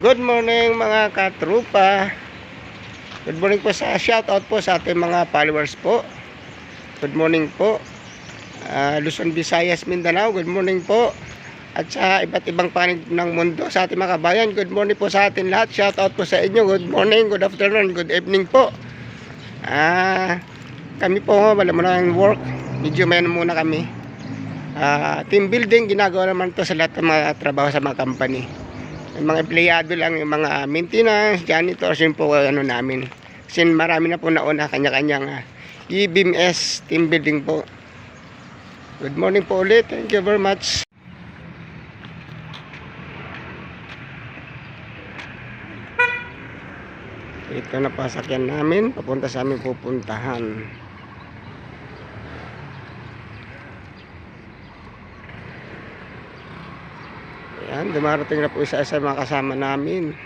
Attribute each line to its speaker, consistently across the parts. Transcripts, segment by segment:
Speaker 1: Good morning mga katrupa. Good morning po sa shoutout po sa ating mga followers po. Good morning po. Luzon, Visayas, Mindanao. Good morning po. At sa iba't ibang panig ng mundo sa ating mga kabayan. Good morning po sa atin lahat. Shoutout po sa inyo. Good morning, good afternoon, good evening po. Kami po wala muna yung work. Medyo may muna kami. Team building ginagawa naman to sa lahat ng mga trabaho sa mga company. Yung mga empleyado lang, yung mga maintenance, janitors, yun po namin. Kasi marami na po nauna kanya-kanyang EBMS team building po. Good morning po ulit. Thank you very much. Ito na pasakyan namin. Papunta sa aming pupuntahan. Ayan, dumarating na po isa-isa mga kasama namin.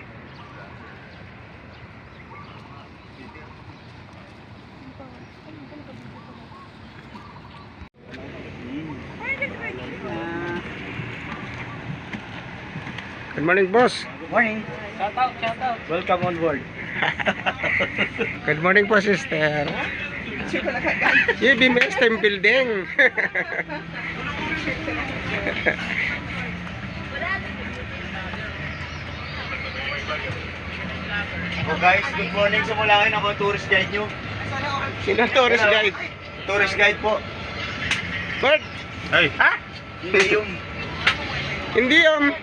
Speaker 1: Good morning, boss.
Speaker 2: Good morning. Shout out, shout out. Welcome on board.
Speaker 1: Good morning po, sister. EBMS team building.
Speaker 2: Oh guys, good morning. Simula kayo, ako tourist guide nyo.
Speaker 1: Sino tourist guide?
Speaker 2: Tourist guide po.
Speaker 1: What?
Speaker 2: Hey. Ha? Hindi yung
Speaker 1: Hindi yung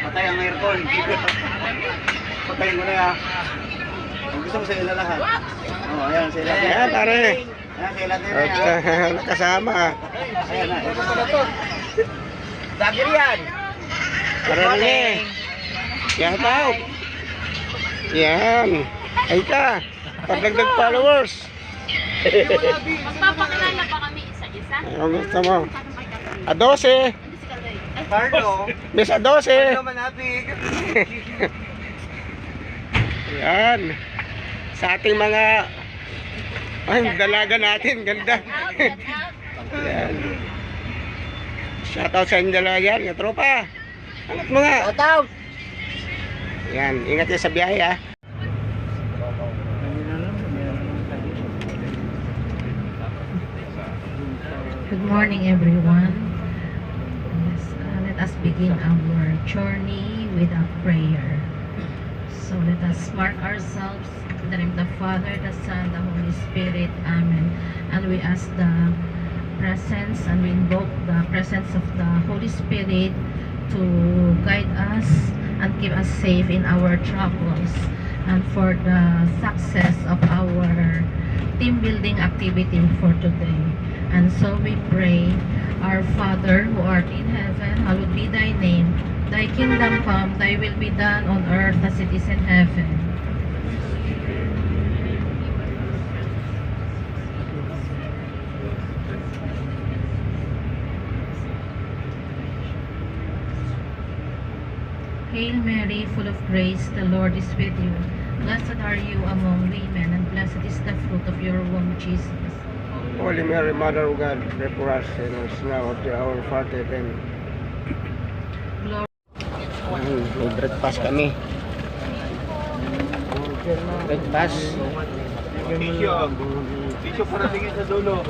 Speaker 2: patay ang aircon. Patayin ko na ya. Kung gusto mo sila lahat. Oh, ayan sila.
Speaker 1: ayan, pare.
Speaker 2: Ayan sila din
Speaker 1: At,
Speaker 2: ya.
Speaker 1: nakasama.
Speaker 2: Ayan na. Ito pala to. Dagger yan.
Speaker 1: Karami. Yan tao. Yan. Ay ka. Pagdagdag followers.
Speaker 3: Magpapakilala pa kami isa-isa.
Speaker 1: Ano gusto mo? A12.
Speaker 2: Carlo.
Speaker 1: Miss A12.
Speaker 2: naman natin.
Speaker 1: Yan. Sa ating mga dalaga natin. Ganda. Yan. Shoutout sa inyo dalaga yan. Tropa. Angat mo nga.
Speaker 2: Shout out.
Speaker 1: Yan. Ingat kayo sa biyahe ha.
Speaker 3: Good morning everyone. Yes, let us begin our journey with a prayer. So let us mark ourselves in the name of the Father, the Son, the Holy Spirit. Amen. And we ask the presence and we invoke the presence of the Holy Spirit to guide us and keep us safe in our travels and for the success of our team building activity for today. And so we pray, our Father who art in heaven, hallowed be thy name. Thy kingdom come, thy will be done on earth as it is in heaven. Hail Mary, full of grace, the Lord is with you. Blessed are you among women, and blessed is the fruit of your womb, Jesus.
Speaker 1: Holy Mary, Mother of God, pray for us sinners now at the hour of our death. Amen.
Speaker 3: Glory.
Speaker 1: May breakfast kami. Breakfast.
Speaker 2: Tisyo para tingin sa dulo.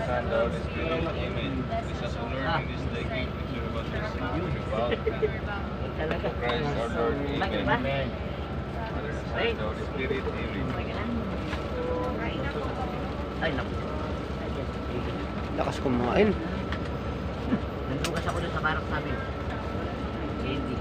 Speaker 4: Son, the Holy Spirit, Amen. This is the Lord, in this day, give to serve us the same about Christ our Lord, Amen. Father, the Son, the Holy Spirit, Amen.
Speaker 2: Ay, naku.
Speaker 1: Lakas kumain.
Speaker 2: Nagbukas ako doon sa barak namin. Hindi.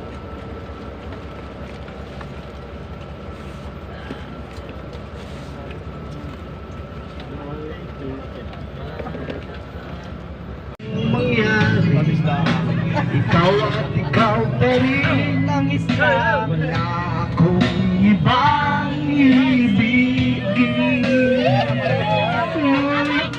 Speaker 5: Ikaw at ikaw pa rin ang isa. Wala akong ibang ibigin. Ngunit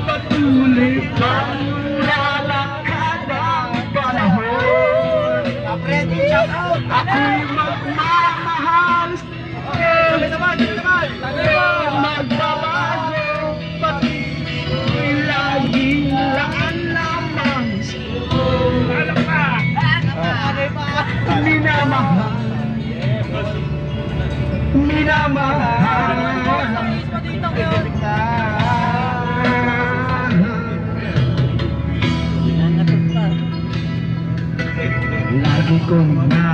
Speaker 5: patuloy kang lalakad. minamahal. Lagi kong na